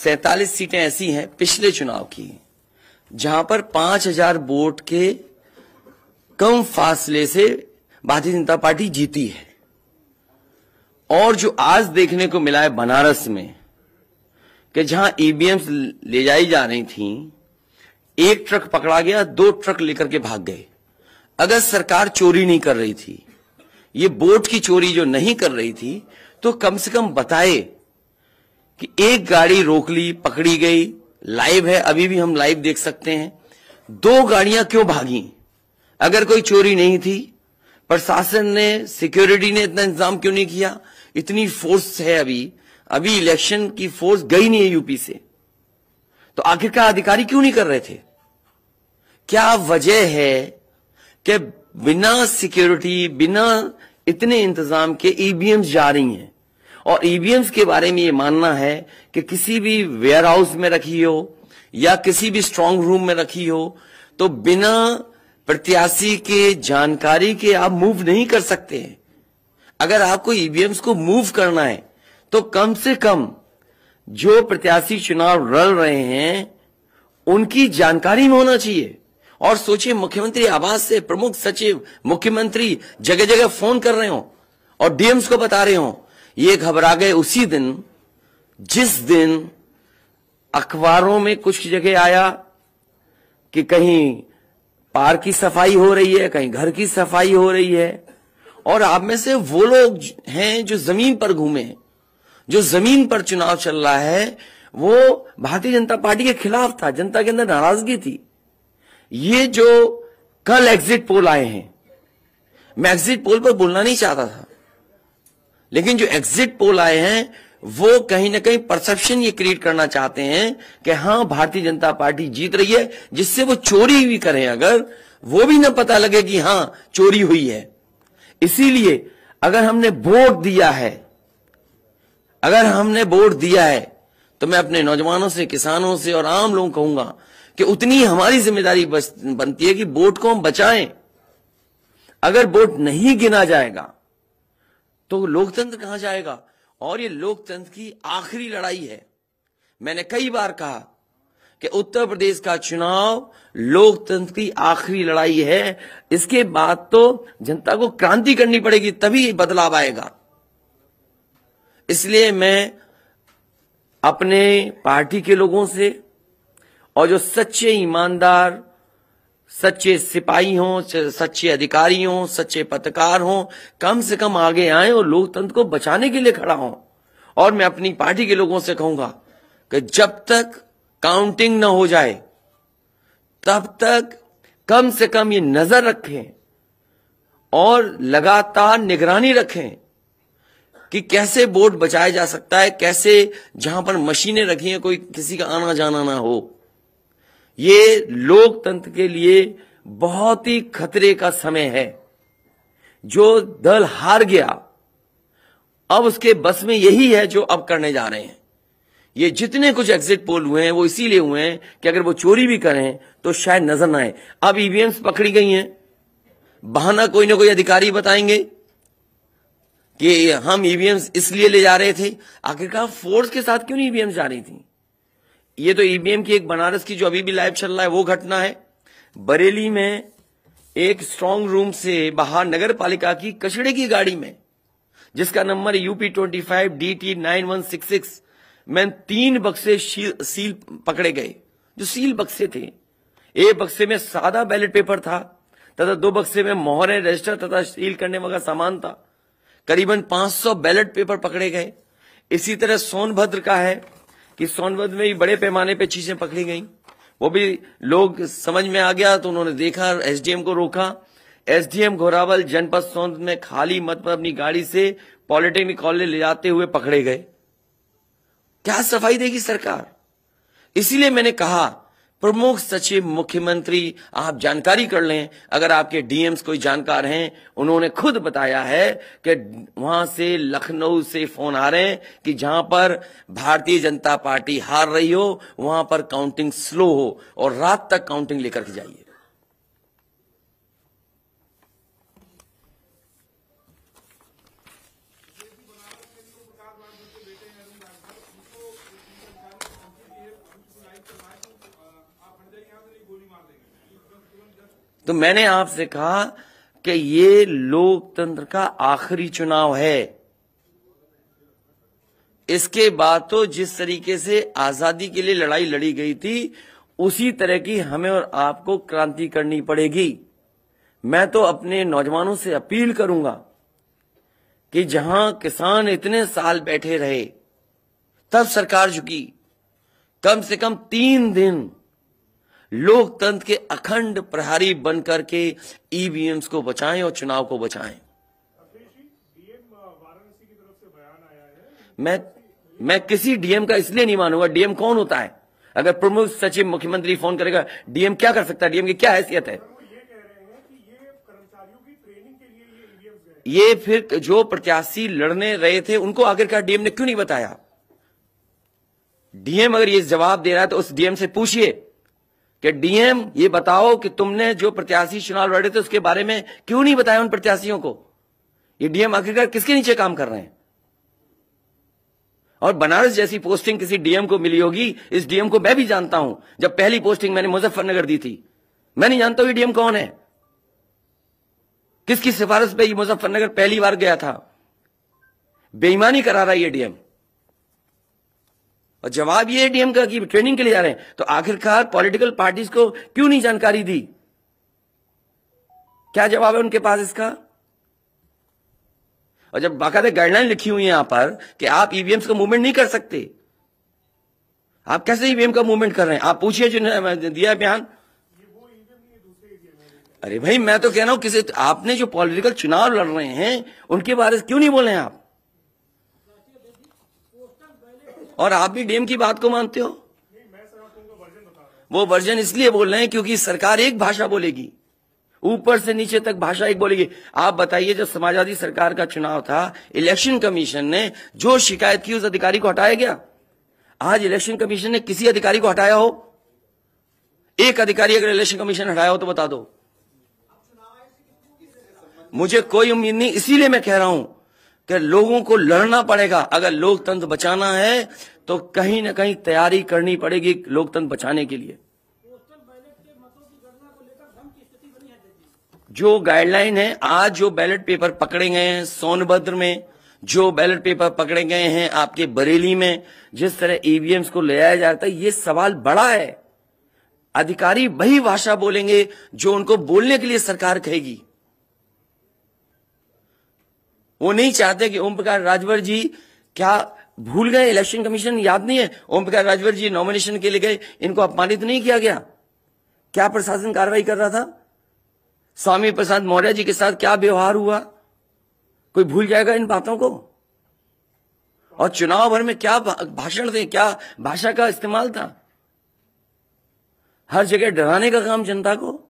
47 सीटें ऐसी हैं पिछले चुनाव की जहां पर 5000 वोट के कम फासले से भारतीय जनता पार्टी जीती है। और जो आज देखने को मिला है बनारस में कि जहां ईवीएम्स ले जाई जा रही थी, एक ट्रक पकड़ा गया, 2 ट्रक लेकर के भाग गए। अगर सरकार चोरी नहीं कर रही थी, ये वोट की चोरी जो नहीं कर रही थी, तो कम से कम बताए कि एक गाड़ी रोक ली, पकड़ी गई, लाइव है, अभी भी हम लाइव देख सकते हैं। 2 गाड़ियां क्यों भागी? अगर कोई चोरी नहीं थी, प्रशासन ने, सिक्योरिटी ने इतना इंतजाम क्यों नहीं किया? इतनी फोर्स है, अभी इलेक्शन की फोर्स गई नहीं है यूपी से, तो आखिरकार अधिकारी क्यों नहीं कर रहे थे? क्या वजह है कि बिना सिक्योरिटी, बिना इतने इंतजाम के ईवीएम्स जा रही हैं? और ईवीएम्स के बारे में ये मानना है कि किसी भी वेयर हाउस में रखी हो या किसी भी स्ट्रांग रूम में रखी हो, तो बिना प्रत्याशी के जानकारी के आप मूव नहीं कर सकते हैं। अगर आपको ईवीएम्स को मूव करना है तो कम से कम जो प्रत्याशी चुनाव लड़ रहे हैं उनकी जानकारी में होना चाहिए। और सोचिए, मुख्यमंत्री आवास से प्रमुख सचिव, मुख्यमंत्री जगह जगह फोन कर रहे हो और डीएम्स को बता रहे हो। ये घबरा गए उसी दिन जिस दिन अखबारों में कुछ जगह आया कि कहीं पार्क की सफाई हो रही है, कहीं घर की सफाई हो रही है। और आप में से वो लोग हैं जो जमीन पर घूमे, जो जमीन पर चुनाव चल रहा है, वो भारतीय जनता पार्टी के खिलाफ था, जनता के अंदर नाराजगी थी। ये जो कल एग्जिट पोल आए हैं, मैं एग्जिट पोल पर बोलना नहीं चाहता था, लेकिन जो एग्जिट पोल आए हैं वो कहीं ना कहीं परसेप्शन ये क्रिएट करना चाहते हैं कि हां, भारतीय जनता पार्टी जीत रही है, जिससे वो चोरी भी करें अगर, वो भी ना पता लगे कि हां चोरी हुई है। इसीलिए अगर हमने वोट दिया है, तो मैं अपने नौजवानों से, किसानों से और आम लोगों को कहूंगा कि उतनी हमारी जिम्मेदारी बनती है कि वोट को हम बचाएं। अगर वोट नहीं गिना जाएगा तो लोकतंत्र कहां जाएगा? और ये लोकतंत्र की आखिरी लड़ाई है। मैंने कई बार कहा कि उत्तर प्रदेश का चुनाव लोकतंत्र की आखिरी लड़ाई है। इसके बाद तो जनता को क्रांति करनी पड़ेगी, तभी बदलाव आएगा। इसलिए मैं अपने पार्टी के लोगों से और जो सच्चे ईमानदार, सच्चे सिपाही हों, सच्चे अधिकारी हों, सच्चे पत्रकार हों, कम से कम आगे आए और लोकतंत्र को बचाने के लिए खड़ा हों। और मैं अपनी पार्टी के लोगों से कहूंगा कि जब तक काउंटिंग न हो जाए तब तक कम से कम ये नजर रखें और लगातार निगरानी रखें कि कैसे वोट बचाया जा सकता है, कैसे जहां पर मशीनें रखी हैं कोई किसी का आना जाना ना हो। ये लोकतंत्र के लिए बहुत ही खतरे का समय है। जो दल हार गया, अब उसके बस में यही है जो अब करने जा रहे हैं। ये जितने कुछ एग्जिट पोल हुए हैं वो इसीलिए हुए हैं कि अगर वो चोरी भी करें तो शायद नजर ना आए। अब ईवीएम्स पकड़ी गई हैं, बहाना कोई ना कोई अधिकारी बताएंगे कि हम ईवीएम्स इसलिए ले जा रहे थे। आखिरकार फोर्स के साथ क्यों नहीं ईवीएम्स जा रही थी? ये तो ईवीएम की एक बनारस की जो अभी भी लाइव चल रहा है वो घटना है। बरेली में एक स्ट्रांग रूम से बाहर नगर पालिका की कचड़े की गाड़ी में, जिसका नंबर यूपी 25 DT 9166 में 3 बक्से सील पकड़े गए, जो सील बक्से थे। एक बक्से में सादा बैलेट पेपर था तथा 2 बक्से में मोहरें, रजिस्टर तथा सील करने वाला सामान था। करीबन 500 बैलेट पेपर पकड़े गए। इसी तरह सोनभद्र का है कि सोनभद्र में भी बड़े पैमाने पे चीजें पकड़ी गई। वो भी लोग समझ में आ गया तो उन्होंने देखा, एसडीएम को रोका। एसडीएम घोरावल जनपद सोनभद्र में खाली मत पर अपनी गाड़ी से पॉलिटेक्निक कॉलेज ले जाते हुए पकड़े गए। क्या सफाई देगी सरकार? इसीलिए मैंने कहा, प्रमुख सचिव, मुख्यमंत्री, आप जानकारी कर लें। अगर आपके डीएम्स कोई जानकार हैं, उन्होंने खुद बताया है कि वहां से, लखनऊ से फोन आ रहे हैं कि जहां पर भारतीय जनता पार्टी हार रही हो वहां पर काउंटिंग स्लो हो और रात तक काउंटिंग लेकर के जाइए। तो मैंने आपसे कहा कि ये लोकतंत्र का आखिरी चुनाव है। इसके बाद तो जिस तरीके से आजादी के लिए लड़ाई लड़ी गई थी, उसी तरह की हमें और आपको क्रांति करनी पड़ेगी। मैं तो अपने नौजवानों से अपील करूंगा कि जहां किसान इतने साल बैठे रहे, तब सरकार झुकी। कम से कम 3 दिन लोकतंत्र के अखंड प्रहरी बनकर के ईवीएम्स को बचाएं और चुनाव को बचाएं। मैं किसी डीएम का इसलिए नहीं मानूंगा। डीएम कौन होता है? अगर प्रमुख सचिव मुख्यमंत्री फोन करेगा, डीएम क्या कर सकता है? डीएम की क्या हैसियत है? ये फिर जो प्रत्याशी लड़ने रहे थे उनको आखिरकार डीएम ने क्यों नहीं बताया? डीएम अगर ये जवाब दे रहा है तो उस डीएम से पूछिए कि डीएम ये बताओ कि तुमने जो प्रत्याशी चुनाव लड़े थे उसके बारे में क्यों नहीं बताया उन प्रत्याशियों को? ये डीएम आखिरकार किसके नीचे काम कर रहे हैं? और बनारस जैसी पोस्टिंग किसी डीएम को मिली होगी, इस डीएम को मैं भी जानता हूं। जब पहली पोस्टिंग मैंने मुजफ्फरनगर दी थी, मैं नहीं जानता हूं ये डीएम कौन है, किसकी सिफारिश पे ये मुजफ्फरनगर पहली बार गया था। बेईमानी करा रहा है ये डीएम। और जवाब ये डीएम का कि ट्रेनिंग के लिए जा रहे हैं। तो आखिरकार पॉलिटिकल पार्टीज को क्यों नहीं जानकारी दी? क्या जवाब है उनके पास इसका? और जब बाकायदा गाइडलाइन लिखी हुई है यहां पर कि आप ईवीएम्स का मूवमेंट नहीं कर सकते, आप कैसे ईवीएम का मूवमेंट कर रहे हैं? आप पूछिए जो दिया बयान। अरे भाई, मैं तो कह रहा हूं किसी आपने जो पॉलिटिकल चुनाव लड़ रहे हैं उनके बारे में क्यों नहीं बोल रहे हैं आप? और आप भी डीएम की बात को मानते हो। वो वर्जन इसलिए बोल रहे हैं क्योंकि सरकार एक भाषा बोलेगी, ऊपर से नीचे तक भाषा एक बोलेगी। आप बताइए, जब समाजवादी सरकार का चुनाव था, इलेक्शन कमीशन ने जो शिकायत की उस अधिकारी को हटाया गया? आज इलेक्शन कमीशन ने किसी अधिकारी को हटाया हो? एक अधिकारी अगर इलेक्शन कमीशन हटाया हो तो बता दो। मुझे कोई उम्मीद नहीं, इसीलिए मैं कह रहा हूं कि लोगों को लड़ना पड़ेगा। अगर लोकतंत्र बचाना है तो कहीं ना कहीं तैयारी करनी पड़ेगी लोकतंत्र बचाने के लिए। जो गाइडलाइन है, आज जो बैलेट पेपर पकड़े गए हैं सोनभद्र में, जो बैलेट पेपर पकड़े गए हैं आपके बरेली में, जिस तरह ईवीएम्स को ले आया जाता है, ये सवाल बड़ा है। अधिकारी वही भाषा बोलेंगे जो उनको बोलने के लिए सरकार कहेगी। वो नहीं चाहते कि ओम प्रकाश राजभर जी, क्या भूल गए? इलेक्शन कमीशन याद नहीं है? ओम प्रकाश राजभर जी नॉमिनेशन के लिए गए, इनको अपमानित नहीं किया गया? क्या प्रशासन कार्रवाई कर रहा था? स्वामी प्रसाद मौर्य जी के साथ क्या व्यवहार हुआ? कोई भूल जाएगा इन बातों को? और चुनाव भर में क्या भाषण दें, क्या भाषा का इस्तेमाल था? हर जगह डराने का काम जनता को।